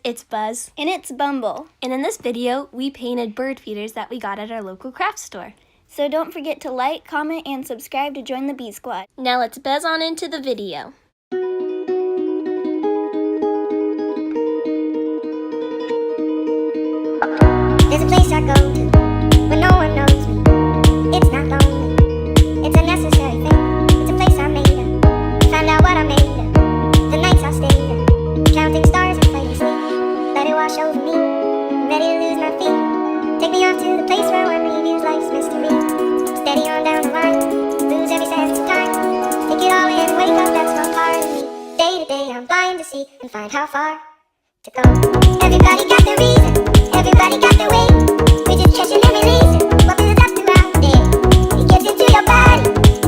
it's Buzz. And it's Bumble. And in this video, we painted bird feeders that we got at our local craft store. So don't forget to like, comment, and subscribe to join the Bee Squad. Now let's buzz on into the video. There's a place I go to where no one knows me. It's not lonely, it's a necessary thing. It's a place I made up, find out what I made up. The nights I stayed up, counting stars and playing sleep. Let it wash over me, I'm ready to lose my feet. Take me off to the place where one reviews life's mystery. Steady on down the line, lose every sense of time. Take it all in, wake up, that's one part of me. Day to day I'm blind to see and find how far to go. Everybody got the reason, everybody got the way. We're just catching and releasing what builds up throughout the day. It gets into your body,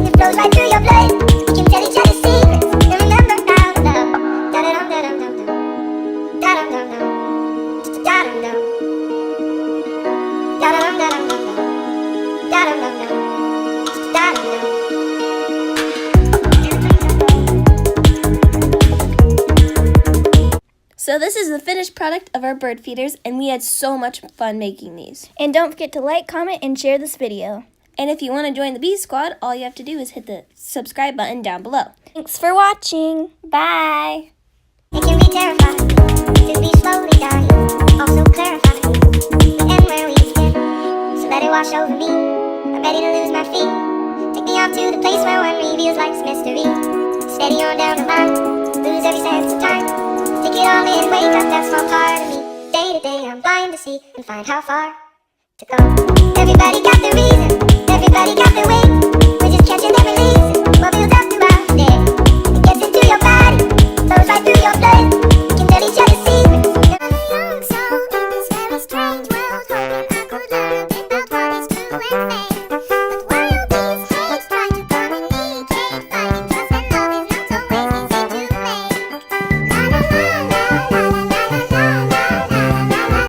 it flows right through your blood. We can tell each other secrets and remember our love. Da-da-dum-da-dum-dum-dum, da-dum-dum-dum, da-dum-dum, da-dum-dum-dum-dum, da-dum-dum-dum, da-dum-dum. So this is the finished product of our bird feeders, and we had so much fun making these. And don't forget to like, comment, and share this video. And if you want to join the Bee Squad, all you have to do is hit the subscribe button down below. Thanks for watching. Bye! It can be terrifying to be slowly dying, also clarifying the end where we begin. So let it wash over me, I'm ready to lose my feet. Take me off to the place where one reveals life's mystery. Steady on down the line, lose every sense of time. Take it all in, wake up, that's one part of me. Day to day I'm blind to see and find how far to go. Everybody got the reason.